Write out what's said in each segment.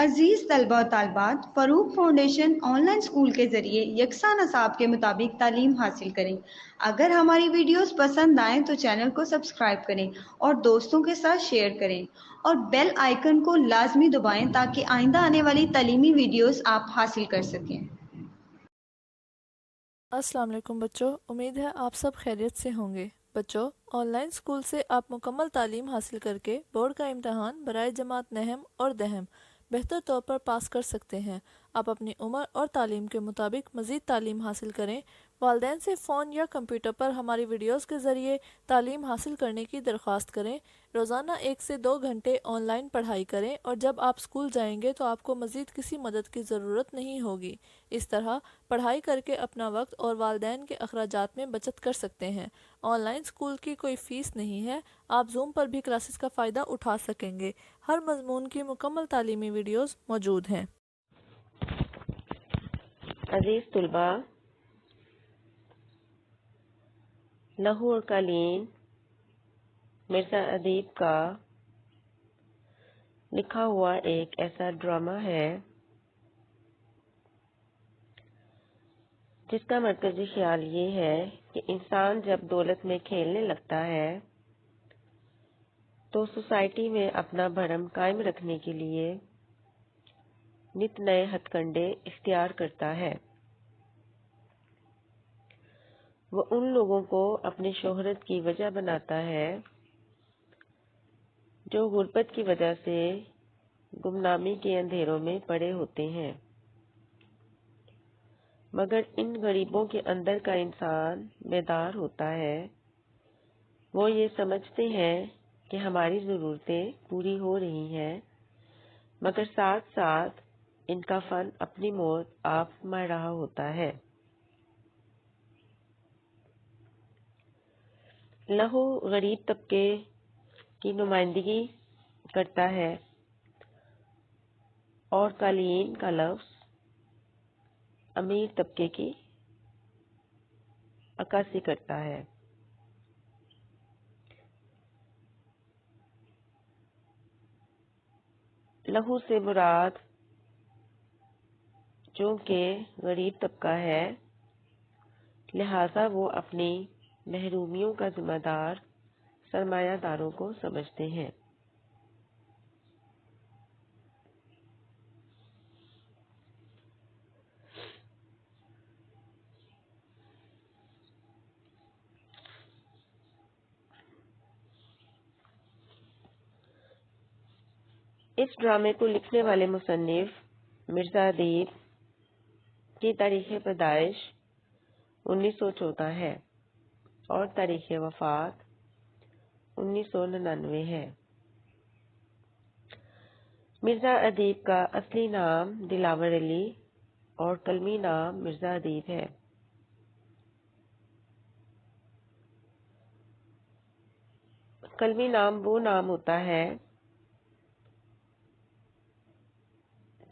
عزیز طلبہ و طالبات، فروغ فاؤنڈیشن آن لائن اسکول کے ذریعے یکساں نصاب کے مطابق تعلیم حاصل کریں۔ اگر ہماری ویڈیوز پسند آئیں تو چینل کو سبسکرائب کریں اور دوستوں کے ساتھ شیئر کریں اور بیل آئیکن کو لازمی دبائیں تاکہ آئندہ آنے والی تعلیمی ویڈیوز آپ حاصل کر سکیں۔ السلام علیکم بچوں، امید ہے آپ سب خیریت سے ہوں گے۔ بچوں، آن لائن اسکول سے آپ مکمل تعلیم حاصل کر کے بورڈ کا امتحان برائے جماعت نہم اور دہم بہتر طور پر پاس کر سکتے ہیں۔ آپ اپنی عمر اور تعلیم کے مطابق مزید تعلیم حاصل کریں۔ والدین سے فون یا کمپیوٹر پر ہماری ویڈیوز کے ذریعے تعلیم حاصل کرنے کی درخواست کریں۔ روزانہ 1 سے 2 گھنٹے آن لائن پڑھائی کریں اور جب آپ اسکول جائیں گے تو آپ کو مزید کسی مدد کی ضرورت نہیں ہوگی۔ اس طرح پڑھائی کر کے اپنا وقت اور والدین کے اخراجات میں بچت کر سکتے ہیں۔ آن لائن اسکول کی کوئی فیس نہیں ہے، آپ زوم پر بھی کلاسز کا فائدہ اٹھا سکیں گے۔ ہر مضمون کی مکمل تعلیمی ویڈیوز موجود ہیں۔ عزیز طلباء، لہو اور قالین مرزا ادیب کا لکھا ہوا ایک ایسا ڈرامہ ہے جس کا مرکزی خیال یہ ہے کہ انسان جب دولت میں کھیلنے لگتا ہے تو سوسائٹی میں اپنا بھرم قائم رکھنے کے لیے نت نئے ہتھ کنڈے اختیار کرتا ہے۔ وہ ان لوگوں کو اپنی شہرت کی وجہ بناتا ہے جو غربت کی وجہ سے گمنامی کے اندھیروں میں پڑے ہوتے ہیں، مگر ان غریبوں کے اندر کا انسان بیدار ہوتا ہے۔ وہ یہ سمجھتے ہیں کہ ہماری ضرورتیں پوری ہو رہی ہیں، مگر ساتھ ساتھ ان کا فن اپنی موت آپ مار رہا ہوتا ہے۔ لہو غریب طبقے کی نمائندگی کرتا ہے اور قالین کا لفظ امیر طبقے کی عکاسی کرتا ہے۔ لہو سے مراد چونکہ غریب طبقہ ہے، لہذا وہ اپنی محرومیوں کا ذمہ دار سرمایہ داروں کو سمجھتے ہیں۔ اس ڈرامے کو لکھنے والے مصنف مرزا ادیب کی تاریخ پیدائش 1914 ہے اور تاریخ وفات 1999 ہے۔ مرزا ادیب کا اصلی نام دلاور علی اور قلمی نام مرزا ادیب ہے۔ قلمی نام وہ نام ہوتا ہے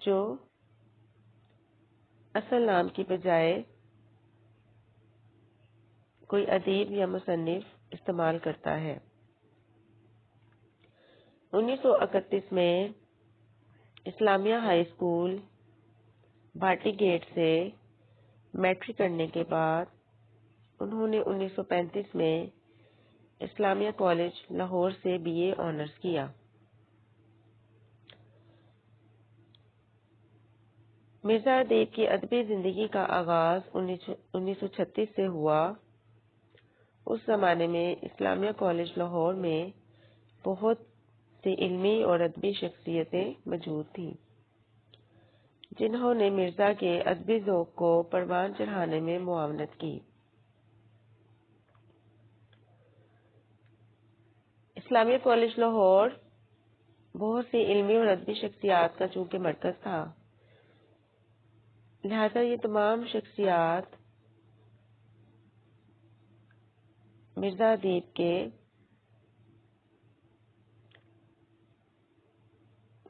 جو اصل نام کی بجائے کوئی ادیب یا مصنف استعمال کرتا ہے۔ 1931 میں اسلامیہ ہائی اسکول بھاٹی گیٹ سے میٹرک کرنے کے بعد انہوں نے 1935 میں اسلامیہ کالج لاہور سے BA آنرز کیا۔ مرزا ادیب کی ادبی زندگی کا آغاز 1936 سے ہوا۔ اس زمانے میں اسلامیہ کالج لاہور میں بہت سی علمی اور ادبی شخصیتیں موجود تھیں جنہوں نے مرزا کے ادبی ذوق کو پروان چڑھانے میں معاونت کی۔ اسلامیہ کالج لاہور بہت سی علمی اور ادبی شخصیات کا چونکہ مرکز تھا، لہذا یہ تمام شخصیات مرزا ادیب کے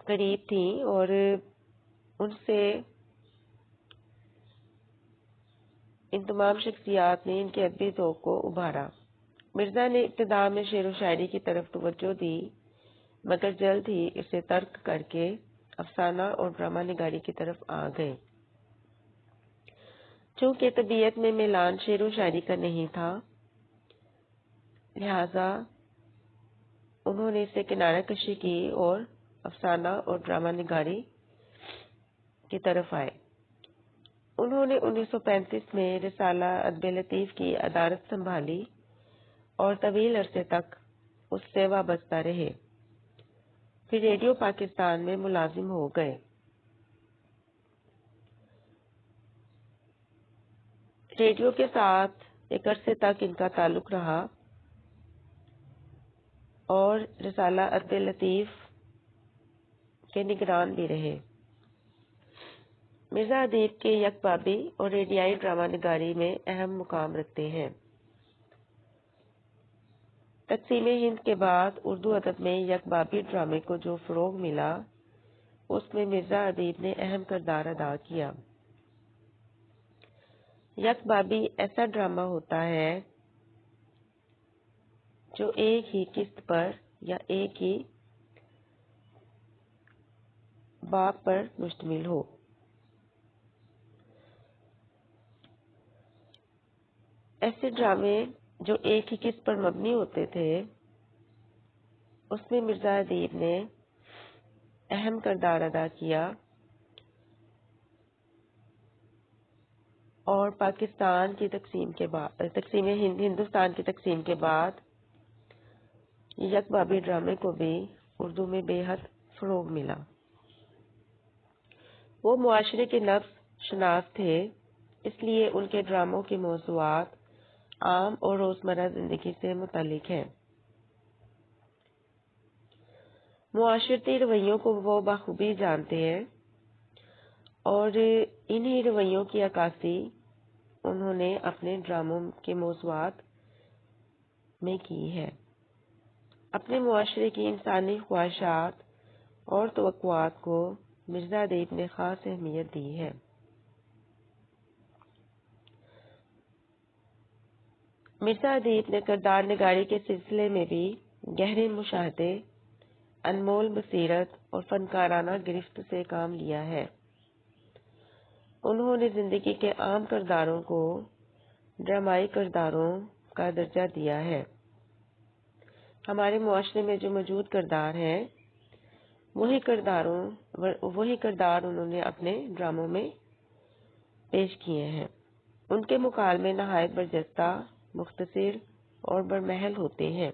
قریب تھیں اور ان سے ان تمام شخصیات نے ان کے ادبی ذوق کو ابھارا۔ مرزا نے ابتدا میں شعر و شاعری کی طرف توجہ دی، مگر جلد ہی اسے ترک کر کے افسانہ اور ڈرامہ نگاری کی طرف آ گئے۔ چونکہ طبیعت میں میلان شعر و شاعری کا نہیں تھا، لہذا انہوں نے اسے کنارہ کشی کی اور افسانہ اور ڈرامہ نگاری کی طرف آئے۔ انہوں نے 1935 میں رسالہ ادب لطیف کی ادارت سنبھالی اور طویل عرصے تک اس سے وابستہ رہے۔ پھر ریڈیو پاکستان میں ملازم ہو گئے۔ ریڈیو کے ساتھ ایک عرصے تک ان کا تعلق رہا اور رسالہ ادب لطیف کے نگران بھی رہے۔ مرزا ادیب کے یک بابی اور ریڈیائی ڈرامہ نگاری میں اہم مقام رکھتے ہیں۔ تقسیم ہند کے بعد اردو ادب میں یک بابی ڈرامے کو جو فروغ ملا، اس میں مرزا ادیب نے اہم کردار ادا کیا۔ یک بابی ایسا ڈرامہ ہوتا ہے جو ایک ہی قسط پر یا ایک ہی باب پر مشتمل ہو۔ ایسے ڈرامے جو ایک ہی قسط پر مبنی ہوتے تھے، اس میں مرزا ادیب نے اہم کردار ادا کیا اور پاکستان کی ہندوستان کی تقسیم کے بعد یک بابی ڈرامے کو بھی اردو میں بے حد فروغ ملا۔ وہ معاشرے کے نبض شناس تھے، اس لیے ان کے ڈراموں کے موضوعات عام اور روزمرہ زندگی سے متعلق ہیں۔ معاشرتی رویوں کو وہ بخوبی جانتے ہیں اور انہی رویوں کی عکاسی انہوں نے اپنے ڈراموں کے موضوعات میں کی ہے۔ اپنے معاشرے کی انسانی خواہشات اور توقعات کو مرزا ادیب نے خاص اہمیت دی ہے۔ مرزا ادیب نے کردار نگاری کے سلسلے میں بھی گہرے مشاہدے، انمول بصیرت اور فنکارانہ گرفت سے کام لیا ہے۔ انہوں نے زندگی کے عام کرداروں کو ڈرامائی کرداروں کا درجہ دیا ہے۔ ہمارے معاشرے میں جو موجود کردار ہیں، وہی کردار انہوں نے اپنے ڈراموں میں پیش کیے ہیں۔ ان کے مکالمے نہایت برجستہ، مختصر اور برمحل ہوتے ہیں۔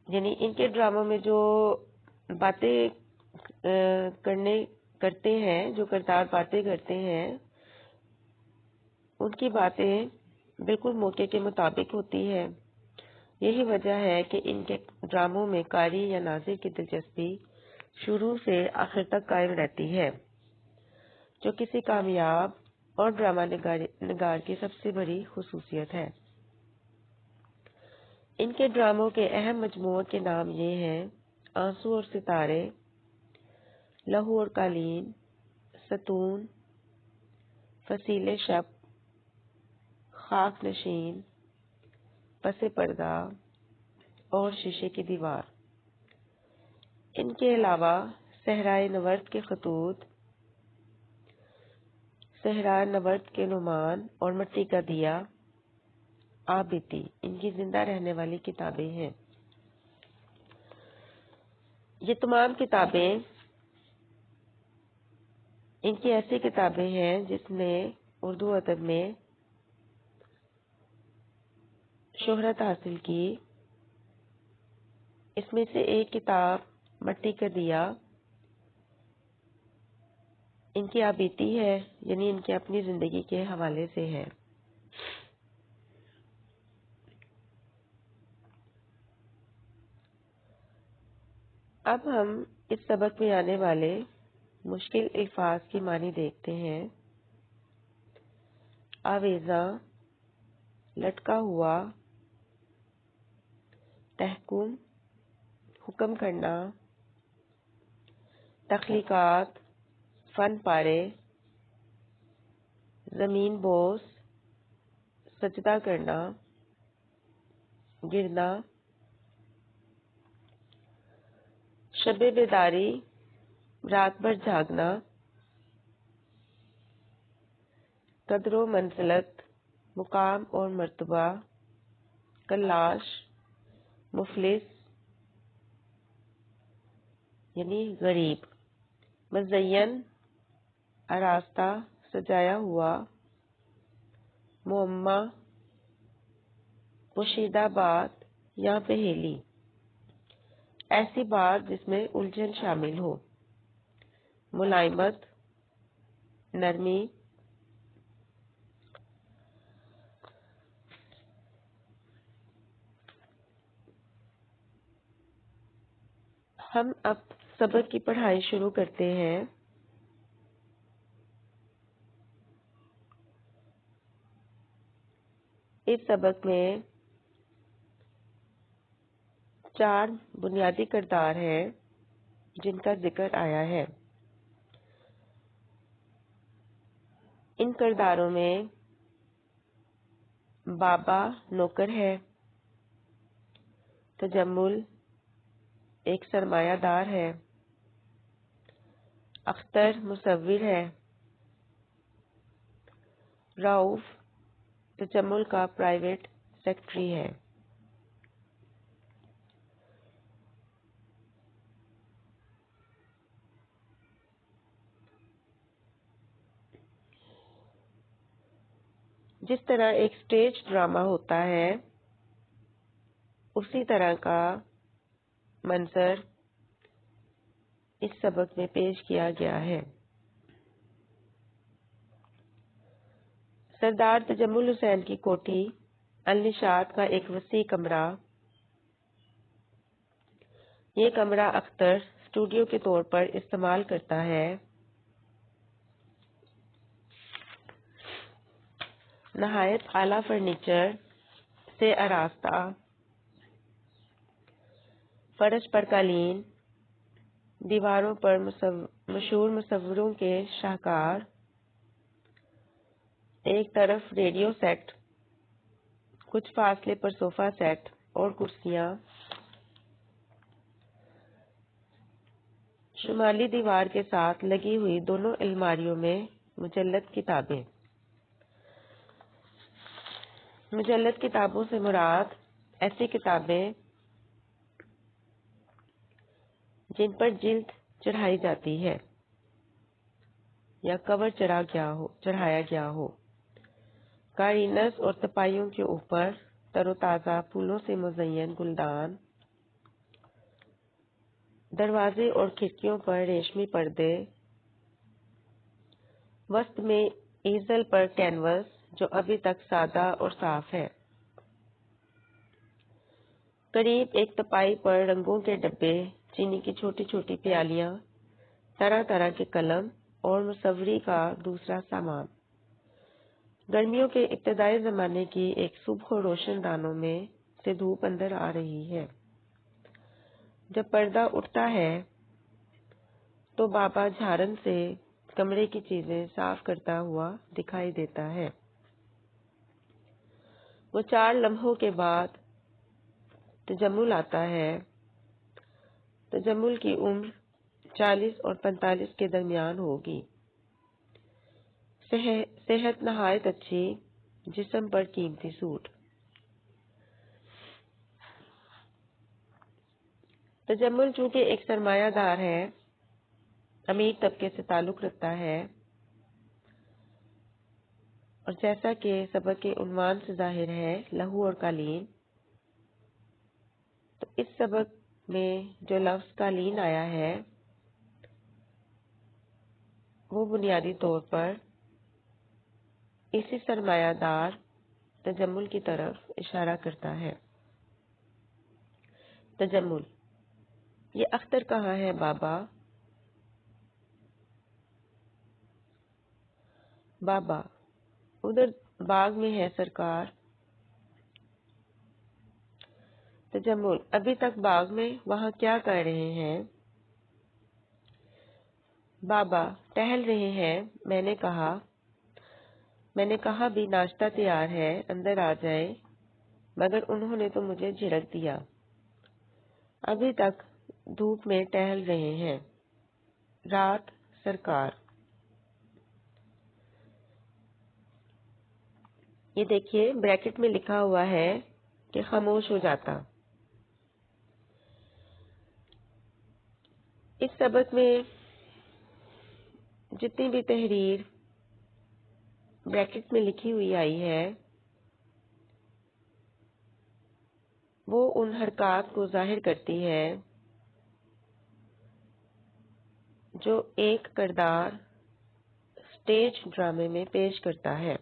یعنی ان کے ڈراموں میں جو باتیں کرتے ہیں، جو کردار باتیں کرتے ہیں، ان کی باتیں بالکل موقع کے مطابق ہوتی ہے۔ یہی وجہ ہے کہ ان کے ڈراموں میں قاری یا ناظر کی دلچسپی شروع سے آخر تک قائم رہتی ہے، جو کسی کامیاب اور ڈرامہ نگار کی سب سے بڑی خصوصیت ہے۔ ان کے ڈراموں کے اہم مجموعوں کے نام یہ ہیں: آنسو اور ستارے، لہو اور قالین، ستون، فصیل شب، خاک نشین، پس پردہ اور شیشے کی دیوار۔ ان کے علاوہ صحرائے نورد کے خطوط، صحرا نورد کے نعمان اور مٹی کا دیا، آپ بیتی ان کی زندہ رہنے والی کتابیں ہیں۔ یہ تمام کتابیں ان کی ایسی کتابیں ہیں جس نے اردو ادب میں شہرت حاصل کی۔ اس میں سے ایک کتاب مٹی کا دیا ان کی آبیتی ہے، یعنی ان کی اپنی زندگی کے حوالے سے ہے۔ اب ہم اس سبق میں آنے والے مشکل الفاظ کی معنی دیکھتے ہیں۔ آویزاں، لٹکا ہوا، تحکم، حکم کرنا، تخلیقات، فن پارے، زمین بوس، سجدہ کرنا، گرنا، شب بیداری، رات بھر جاگنا، قدر و منزلت، مقام اور مرتبہ، کلاش، مفلس یعنی غریب، مزین، آراستہ، سجایا ہوا، معمہ، پوشیدہ بات یا پہیلی، ایسی بات جس میں الجھن شامل ہو، ملائمت، نرمی، ہم اب سبق کی پڑھائی شروع کرتے ہیں۔ اس سبق میں 4 بنیادی کردار ہیں جن کا ذکر آیا ہے۔ ان کرداروں میں بابا نوکر ہے، تجمل ایک سرمایہ دار ہے، اختر مصور ہے، رؤوف تجمل کا پرائیویٹ سیکرٹری ہے۔ جس طرح ایک سٹیج ڈرامہ ہوتا ہے، اسی طرح کا منظر اس سبق میں پیش کیا گیا ہے۔ سردار تجمل حسین کی کوٹھی النشاط کا ایک وسیع کمرہ، یہ کمرہ اختر اسٹوڈیو کے طور پر استعمال کرتا ہے۔ نہایت اعلیٰ فرنیچر سے آراستہ، فرش پر قالین، دیواروں پر مشہور مصوروں کے شاہکار، ایک طرف ریڈیو سیٹ، کچھ فاصلے پر صوفہ سیٹ اور کرسیاں، شمالی دیوار کے ساتھ لگی ہوئی دونوں الماریوں میں مجلد کتابیں۔ مجلد کتابوں سے مراد ایسی کتابیں جن پر جلد چڑھائی جاتی ہے یا کور چڑھایا گیا ہو، کارینس اور تپائیوں کے اوپر تر و تازہ پھولوں سے مزین گلدان، دروازے اور کھڑکیوں پر ریشمی پردے، وسط میں ایزل پر کینوس جو ابھی تک سادہ اور صاف ہے، قریب ایک تپائی پر رنگوں کے ڈبے، چینی کی چھوٹی چھوٹی پیالیاں، طرح طرح کے قلم اور مصوری کا دوسرا سامان۔ گرمیوں کے ابتدائی زمانے کی ایک صبح و روشن دانوں میں سے دھوپ اندر آ رہی ہے۔ جب پردہ اٹھتا ہے تو بابا جھارن سے کمرے کی چیزیں صاف کرتا ہوا دکھائی دیتا ہے۔ وہ 4 لمحوں کے بعد تجمل آتا ہے۔ تجمل کی عمر 40 اور 45 کے درمیان ہوگی۔ صحت نہایت اچھی، جسم پر قیمتی سوٹ۔ تجمل چونکہ ایک سرمایہ دار ہے، امیر طبقے سے تعلق رکھتا ہے، اور جیسا کہ سبق کے عنوان سے ظاہر ہے لہو اور قالین، تو اس سبق میں جو لفظ قالین آیا ہے وہ بنیادی طور پر اسی سرمایہ دار تجمل کی طرف اشارہ کرتا ہے۔ تجمل، یہ اختر کہاں ہے بابا؟ بابا، ادھر باغ میں ہے سرکار۔ تجمل، ابھی تک باغ میں، وہاں کیا کر رہے ہیں؟ بابا، ٹہل رہے ہیں، میں نے کہا بھی ناشتہ تیار ہے، اندر آ جائیں، مگر انہوں نے تو مجھے جھڑک دیا۔ ابھی تک دھوپ میں ٹہل رہے ہیں۔ رات سرکار۔ یہ دیکھیے بریکٹ میں لکھا ہوا ہے کہ خاموش ہو جاتا۔ اس سبق میں جتنی بھی تحریر بریکٹ میں لکھی ہوئی آئی ہے وہ ان حرکات کو ظاہر کرتی ہے جو ایک کردار اسٹیج ڈرامے میں پیش کرتا ہے۔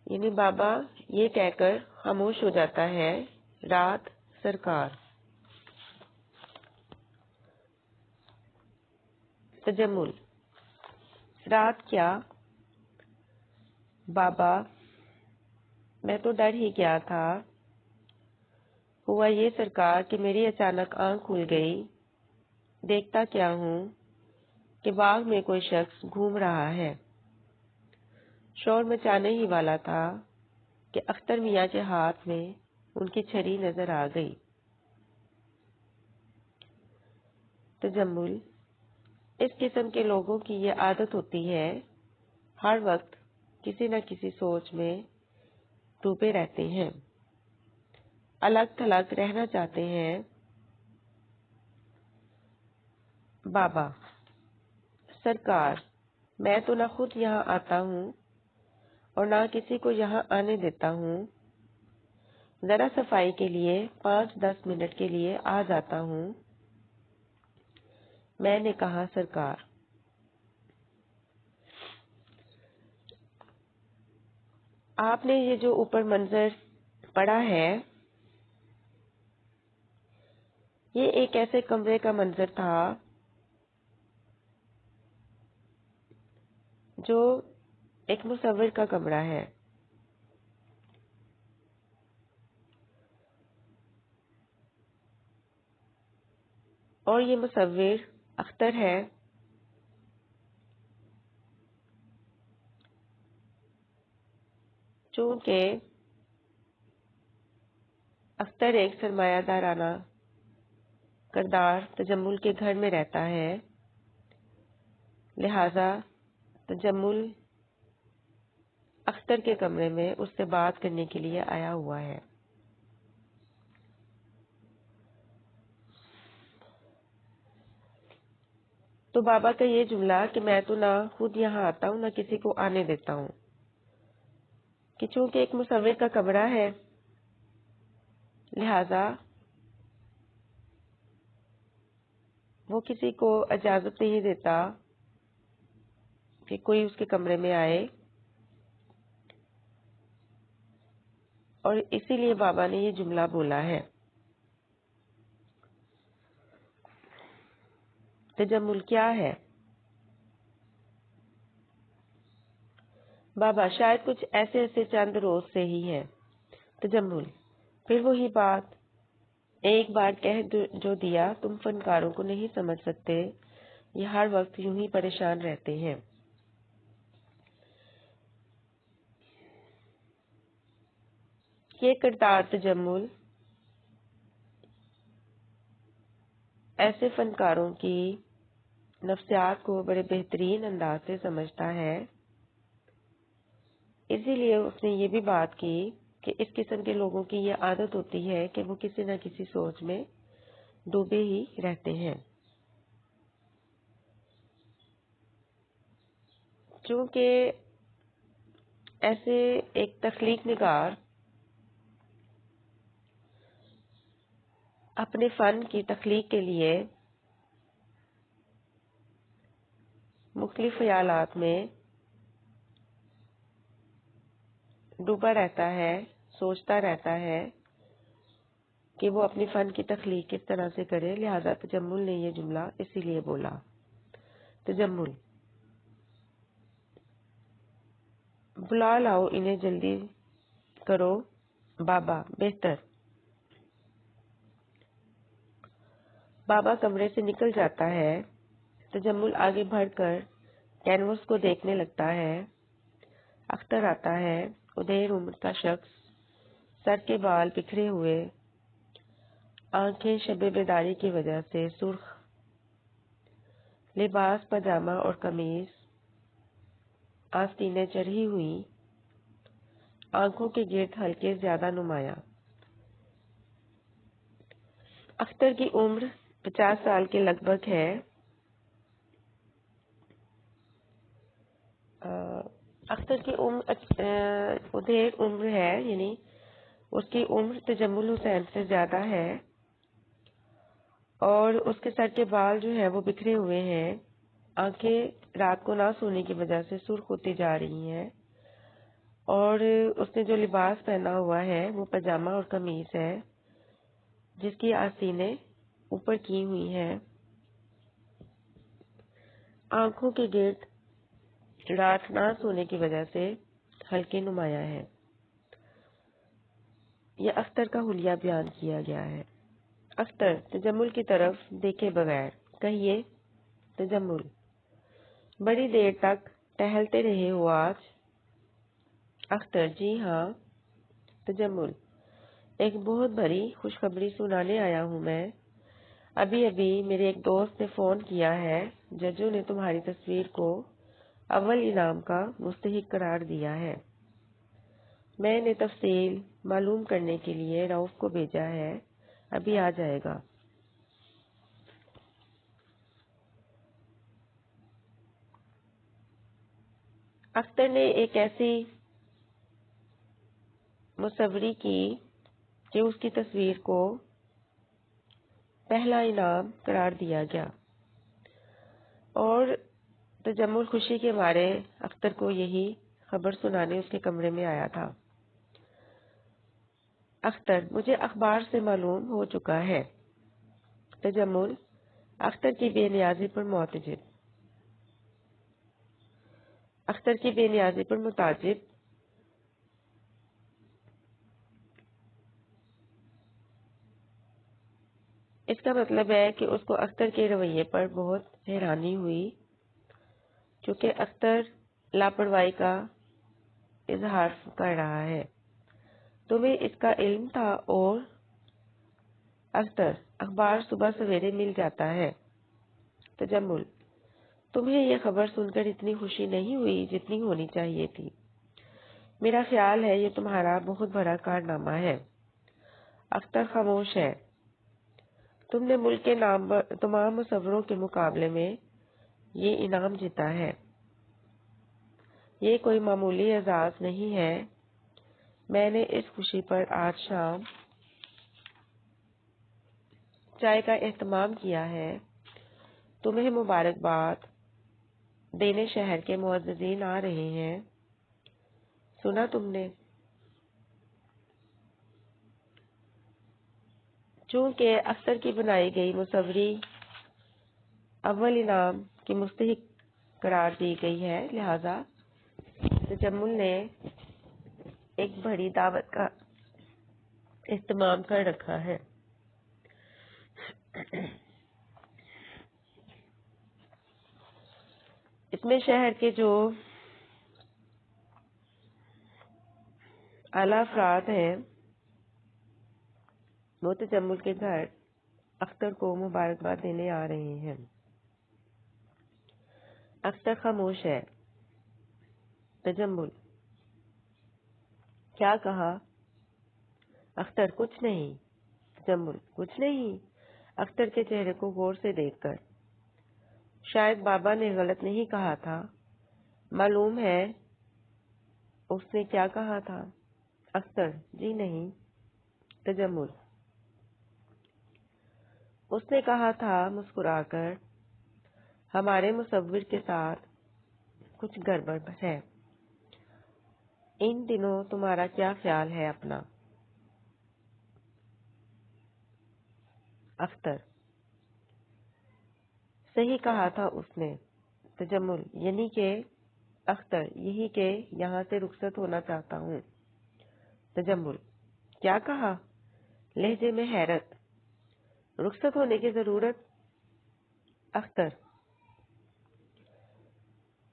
یعنی بابا یہ کہہ کر خاموش ہو جاتا ہے، رات سرکار۔ تجمل۔ رات کیا؟ بابا میں تو ڈر ہی گیا تھا۔ ہوا یہ سرکار کہ میری اچانک آنکھ کھل گئی۔ دیکھتا کیا ہوں کہ باغ میں کوئی شخص گھوم رہا ہے۔ شور مچانے ہی والا تھا کہ اختر میاں کے ہاتھ میں ان کی چھری نظر آ گئی۔ تجمل۔ اس قسم کے لوگوں کی یہ عادت ہوتی ہے، ہر وقت کسی نہ کسی سوچ میں ڈوبے رہتے ہیں، الگ تھلگ رہنا چاہتے ہیں۔ بابا: سرکار میں تو نہ خود یہاں آتا ہوں اور نہ کسی کو یہاں آنے دیتا ہوں، ذرا صفائی کے لیے 5-10 منٹ کے لیے آ جاتا ہوں۔ میں نے کہا سرکار آپ نے یہ جو اوپر منظر پڑا ہے یہ ایک ایسے کمرے کا منظر تھا جو ایک مصور کا کمرہ ہے۔ اور یہ مصور اختر ہے۔ چونکہ اختر ایک سرمایہ دارانہ کردار تجمل کے گھر میں رہتا ہے، لہذا تجمل اختر کے کمرے میں اس سے بات کرنے کے لیے آیا ہوا ہے۔ تو بابا کا یہ جملہ کہ میں تو نہ خود یہاں آتا ہوں نہ کسی کو آنے دیتا ہوں، کہ چونکہ ایک مصور کا کمرہ ہے لہذا وہ کسی کو اجازت نہیں دیتا کہ کوئی اس کے کمرے میں آئے، اور اسی لیے بابا نے یہ جملہ بولا ہے۔ تجمل کیا ہے؟ بابا شاید کچھ ایسے چند روز سے ہی ہے۔ تجمل پھر وہی بات، ایک بار کہہ جو دیا، تم فنکاروں کو نہیں سمجھ سکتے، یہ ہر وقت یوں ہی پریشان رہتے ہیں۔ یہ کردار تجمل ایسے فنکاروں کی نفسیات کو بڑے بہترین انداز سے سمجھتا ہے، اسی لیے اس نے یہ بھی بات کی کہ اس قسم کے لوگوں کی یہ عادت ہوتی ہے کہ وہ کسی نہ کسی سوچ میں ڈوبے ہی رہتے ہیں۔ چونکہ ایسے ایک تخلیق نگار اپنے فن کی تخلیق کے لیے مختلف خیالات میں ڈوبا رہتا ہے، سوچتا رہتا ہے کہ وہ اپنی فن کی تخلیق کس طرح سے کرے، لہذا تجمل نے یہ جملہ اسی لیے بولا۔ تجمل بلا لاؤ انہیں، جلدی کرو بابا۔ بہتر۔ بابا کمرے سے نکل جاتا ہے۔ تجمل آگے بڑھ کر کینوس کو دیکھنے لگتا ہے۔ اختر آتا ہے، ادھیر عمر کا شخص، سر کے بال بکھرے ہوئے، آنکھیں شب بیداری کی وجہ سے سرخ، لباس پاجامہ اور قمیص آستینیں چڑھی ہوئی، آنکھوں کے گرد ہلکے زیادہ نمایاں۔ اختر کی عمر 50 سال کے لگ بھگ ہے۔ اختر کی عمر ادھیر عمر ہے، یعنی اس کی عمر تجمل حسین سے زیادہ ہے، اور اس کے سر کے بال جو ہے وہ بکھرے ہوئے ہیں۔ آنکھیں رات کو نہ سونے کی وجہ سے سرخ ہوتی جا رہی ہیں، اور اس نے جو لباس پہنا ہوا ہے وہ پاجامہ اور قمیص ہے جس کی آستینیں اوپر کی ہوئی ہیں۔ آنکھوں کے گرد رات نہ سونے کی وجہ سے ہلکے نمایاں ہے۔ یہ اختر کا حلیہ بیان کیا گیا ہے۔ اختر تجمل کی طرف دیکھے بغیر کہیے تجمل۔ بڑی دیر تک ٹہلتے رہے ہو آج؟ اختر: جی ہاں۔ تجمل: ایک بہت بڑی خوشخبری سنانے آیا ہوں میں۔ ابھی ابھی میرے ایک دوست نے فون کیا ہے، ججوں نے تمہاری تصویر کو اول انعام کا مستحق قرار دیا ہے۔ میں نے تفصیل معلوم کرنے کے لیے رؤف کو بھیجا ہے، ابھی آ جائے گا۔ اختر نے ایک ایسی مصوری کی کہ اس کی تصویر کو پہلا انعام قرار دیا گیا، اور تجمل خوشی کے مارے اختر کو یہی خبر سنانے اس کے کمرے میں آیا تھا۔ اختر: مجھے اخبار سے معلوم ہو چکا ہے۔ تجمل: اختر کی بے نیازی پر معتجب۔ اختر کی بے نیازی پر متعجب۔ اس کا مطلب ہے کہ اس کو اختر کے رویے پر بہت حیرانی ہوئی، چونکہ اختر لاپرواہی کا اظہار کر رہا ہے۔ تمہیں اس کا علم تھا؟ اور اختر: اخبار صبح سویرے مل جاتا ہے۔ تجمل: تمہیں یہ خبر سن کر اتنی خوشی نہیں ہوئی جتنی ہونی چاہیے تھی۔ میرا خیال ہے یہ تمہارا بہت بڑا کارنامہ ہے۔ اختر خاموش ہے۔ تم نے ملک کے تمام مصوروں کے مقابلے میں یہ انعام جیتا ہے۔ یہ کوئی معمولی اعزاز نہیں ہے۔ میں نے اس خوشی پر آج شام چائے کا اہتمام کیا ہے۔ تمہیں مبارکباد دینے شہر کے معززین آ رہے ہیں۔ سنا تم نے؟ چونکہ اختر کی بنائی گئی مصوری اول انعام کی مستحق قرار دی گئی ہے، لہذا تجمل نے ایک بڑی دعوت کا اہتمام کر رکھا ہے۔ اس میں شہر کے جو اعلیٰ افراد ہیں وہ تجمل کے گھر اختر کو مبارکباد دینے آ رہے ہیں۔ اختر خاموش ہے۔ تجمل: کیا کہا؟ اختر: کچھ نہیں۔ تجمل: کچھ نہیں؟ اختر کے چہرے کو غور سے دیکھ کر: شاید بابا نے غلط نہیں کہا تھا۔ معلوم ہے اس نے کیا کہا تھا؟ اختر: جی نہیں۔ تجمل: اس نے کہا تھا مسکرا کر، ہمارے مصور کے ساتھ کچھ گڑبڑ ہے۔ ان دنوں تمہارا کیا خیال ہے اپنا؟ اختر: صحیح کہا تھا اس نے۔ تجمل: یعنی کہ؟ اختر: یہی کہ یہاں سے رخصت ہونا چاہتا ہوں۔ تجمل: کیا کہا؟ لہجے میں حیرت: رخصت ہونے کی ضرورت؟ اختر: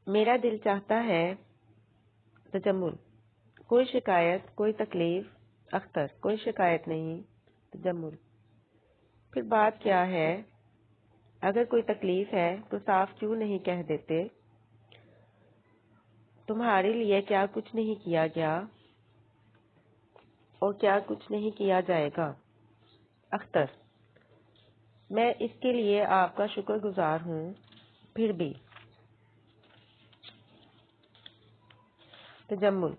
میرا دل چاہتا ہے۔ تجمل: کوئی شکایت، کوئی تکلیف؟ اختر: کوئی شکایت نہیں۔ تجمل: پھر بات کیا ہے؟ اگر کوئی تکلیف ہے تو صاف کیوں نہیں کہہ دیتے؟ تمہارے لیے کیا کچھ نہیں کیا گیا اور کیا کچھ نہیں کیا جائے گا؟ اختر: میں اس کے لیے آپ کا شکر گزار ہوں، پھر بھی۔ تجمل: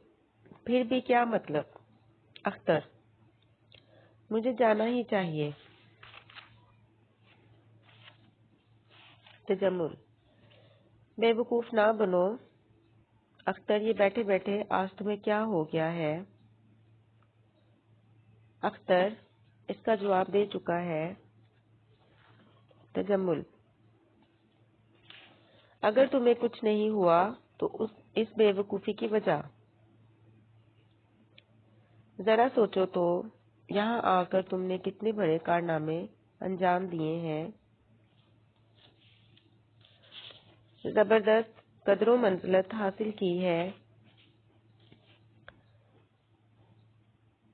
پھر بھی کیا مطلب؟ اختر: مجھے جانا ہی چاہیے۔ تجمل: بے وقوف نہ بنو۔ اختر: یہ بیٹھے بیٹھے آج تمہیں کیا ہو گیا ہے؟ اختر: اس کا جواب دے چکا ہے۔ تجمل: اگر تمہیں کچھ نہیں ہوا تو اس بے وقوفی کی وجہ؟ ذرا سوچو تو، یہاں آ کر تم نے کتنے بڑے کارنامے انجام دیے ہیں۔ زبردست قدر و منزلت حاصل کی ہے۔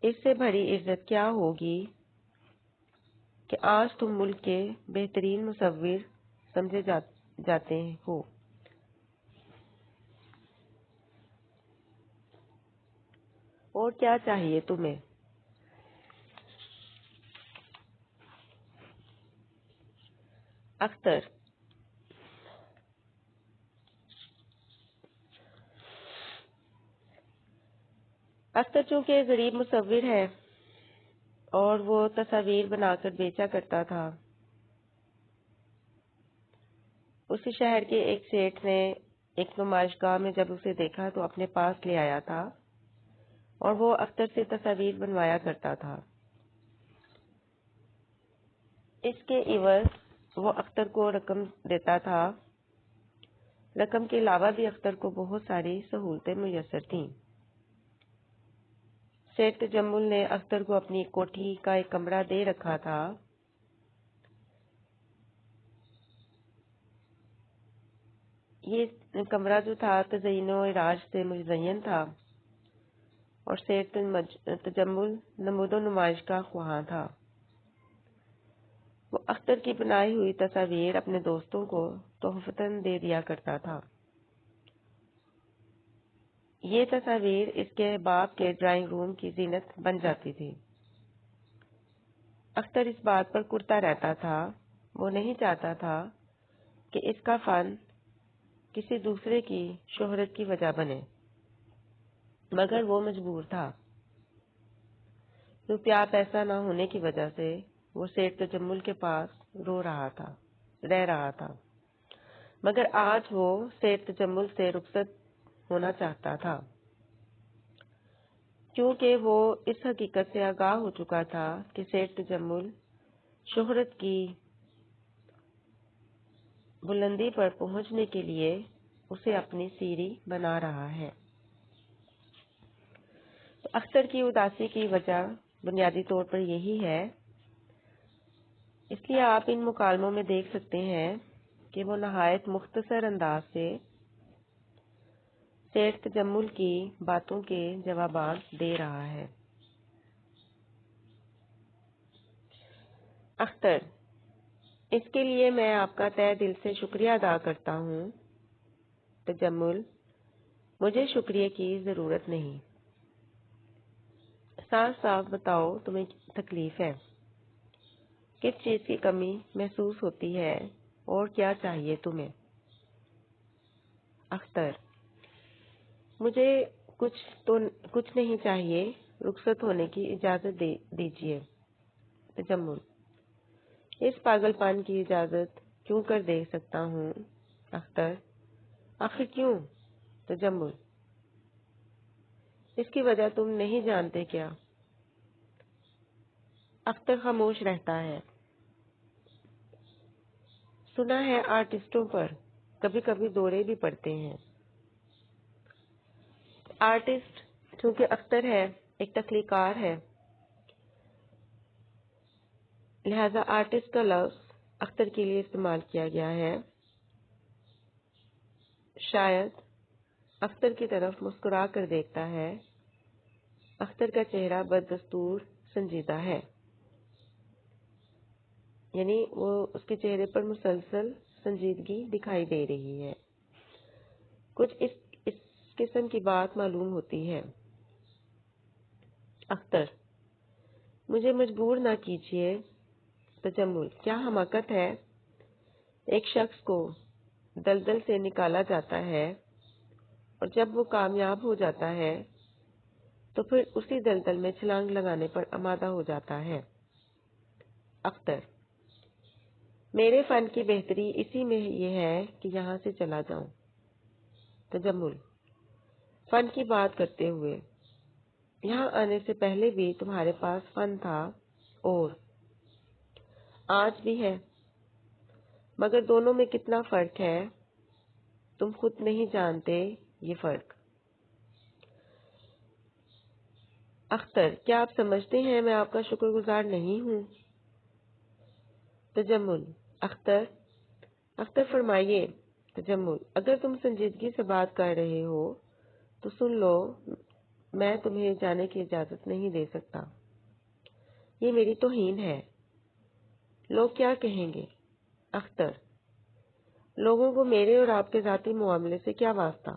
اس سے بڑی عزت کیا ہوگی کہ آج تم ملک کے بہترین مصور سمجھے جاتے ہو۔ اور کیا چاہیے تمہیں؟ اختر: اختر چونکہ غریب مصور ہے اور وہ تصاویر بنا کر بیچا کرتا تھا، اسی شہر کے ایک سیٹھ نے ایک نمائشگاہ میں جب اسے دیکھا تو اپنے پاس لے آیا تھا اور وہ اختر سے تصاویر بنوایا کرتا تھا۔ اس کے عوض وہ اختر کو رقم دیتا تھا۔ رقم کے علاوہ بھی اختر کو بہت ساری سہولتیں میسر تھیں۔ سیٹھ تجمل نے اختر کو اپنی کوٹھی کا ایک کمرہ دے رکھا تھا۔ یہ کمرہ جو تھا تزئین و اعراج سے مزین تھا اور سیٹھ تجمل نمود و نمائش کا خواہاں تھا۔ وہ اختر کی بنائی ہوئی تصاویر اپنے دوستوں کو تحفتاً دے دیا کرتا تھا۔ یہ تصاویر اس کے باپ کے ڈرائنگ روم کی زینت بن جاتی تھی۔ اختر اس بات پر کرتا رہتا تھا، وہ نہیں چاہتا تھا کہ اس کا فن کسی دوسرے کی شہرت کی وجہ بنے، مگر وہ مجبور تھا۔ روپیہ پیسہ نہ ہونے کی وجہ سے وہ سیٹھ تجمل کے پاس رہ رہا تھا، مگر آج وہ سیٹھ تجمل سے رخصت ہونا چاہتا تھا، کیونکہ وہ اس حقیقت سے آگاہ ہو چکا تھا کہ سیٹھ تجمل شہرت کی بلندی پر پہنچنے کے لیے اسے اپنی سیڑھی بنا رہا ہے۔ تو اختر کی اداسی کی وجہ بنیادی طور پر یہی ہے۔ اس لیے آپ ان مکالموں میں دیکھ سکتے ہیں کہ وہ نہایت مختصر انداز سے سیٹھ تجمل کی باتوں کے جوابات دے رہا ہے۔ اختر: اس کے لیے میں آپ کا تہہ دل سے شکریہ ادا کرتا ہوں۔ تجمل: مجھے شکریہ کی ضرورت نہیں۔ صاف صاف بتاؤ تمہیں تکلیف ہے، کس چیز کی کمی محسوس ہوتی ہے اور کیا چاہیے تمہیں؟ اختر: مجھے کچھ نہیں چاہیے، رخصت ہونے کی اجازت دیجیے۔ تجمل: اس پاگل پان کی اجازت کیوں کر دے سکتا ہوں؟ اختر: آخر کیوں؟ تجمل: اس کی وجہ تم نہیں جانتے کیا؟ اختر خاموش رہتا ہے۔ سنا ہے آرٹسٹوں پر کبھی کبھی دورے بھی پڑتے ہیں۔ آرٹسٹ چونکہ اختر ہے، ایک تخلیق کار ہے، لہذا آرٹسٹ کا لفظ اختر کے لیے استعمال کیا گیا ہے۔ شاید اختر کی طرف مسکرا کر دیکھتا ہے۔ اختر کا چہرہ بدستور سنجیدہ ہے۔ یعنی وہ اس کے چہرے پر مسلسل سنجیدگی دکھائی دے رہی ہے. کچھ اس قسم کی بات معلوم ہوتی ہے. اختر: مجھے مجبور نہ کیجیے. تجمل: کیا حماقت ہے. ایک شخص کو دلدل سے نکالا جاتا ہے اور جب وہ کامیاب ہو جاتا ہے تو پھر اسی دلدل میں چھلانگ لگانے پر آمادہ ہو جاتا ہے. اختر: میرے فن کی بہتری اسی میں یہ ہے کہ یہاں سے چلا جاؤں. تجمل: فن کی بات کرتے ہوئے، یہاں آنے سے پہلے بھی تمہارے پاس فن تھا اور آج بھی ہے، مگر دونوں میں کتنا فرق ہے تم خود نہیں جانتے یہ فرق. اختر: کیا آپ سمجھتے ہیں میں آپ کا شکر گزار نہیں ہوں. تجمل: اختر فرمائیے. تجمل: اگر تم سنجیدگی سے بات کر رہے ہو تو سن لو، میں تمہیں جانے کی اجازت نہیں دے سکتا. یہ میری توہین ہے. لوگ کیا کہیں گے. اختر: لوگوں کو میرے اور آپ کے ذاتی معاملے سے کیا واسطہ.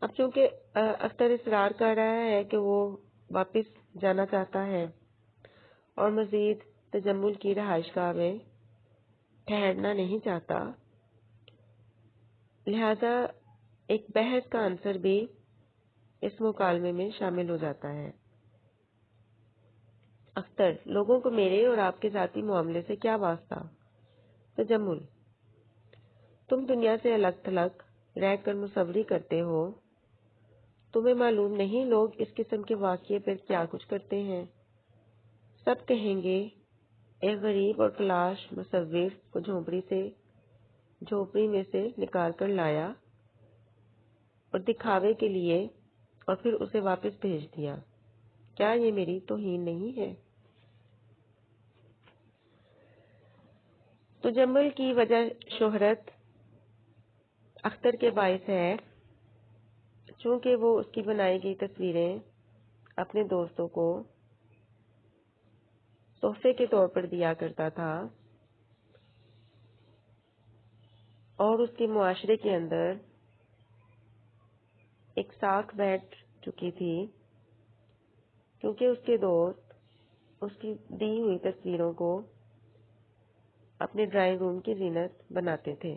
اب چونکہ اختر اصرار کر رہا ہے کہ وہ واپس جانا چاہتا ہے اور مزید تجمل کی رہائش گاہ میں ٹھہرنا نہیں چاہتا، لہذا ایک بحث کا عنصر بھی اس مکالمے میں شامل ہو جاتا ہے. اختر: لوگوں کو میرے اور آپ کے ذاتی معاملے سے کیا واسطہ. تجمل: تم دنیا سے الگ تھلگ رہ کر مصوری کرتے ہو. تمہیں معلوم نہیں لوگ اس قسم کے واقعے پر کیا کچھ کرتے ہیں. سب کہیں گے ایک غریب اور فلاش مصور کو جھوپڑی میں سے نکال کر لایا اور دکھاوے کے لیے اور پھر اسے واپس بھیج دیا. کیا یہ میری توہین نہیں ہے. تجمل کی وجہ شہرت اختر کے باعث ہے، چونکہ وہ اس کی بنائی گئی تصویریں اپنے دوستوں کو تحفے کے طور پر دیا کرتا تھا اور اس کے معاشرے کے اندر ایک ساکھ بیٹھ چکی تھی، کیونکہ اس کے دوست اس کی دی ہوئی تصویروں کو اپنے ڈرائنگ روم کی زینت بناتے تھے.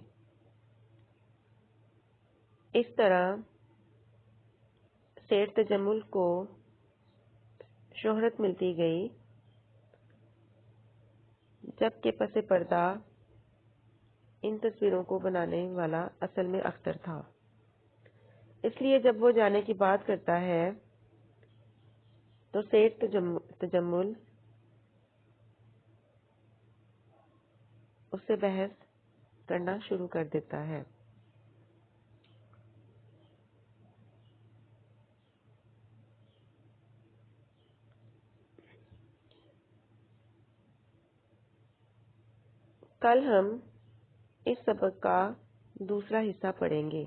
اس طرح سیٹھ تجمل کو شہرت ملتی گئی، جبکہ پس پردہ ان تصویروں کو بنانے والا اصل میں اختر تھا. اس لیے جب وہ جانے کی بات کرتا ہے تو سیٹھ تجمل اس سے بحث کرنا شروع کر دیتا ہے. کل ہم اس سبق کا دوسرا حصہ پڑھیں گے.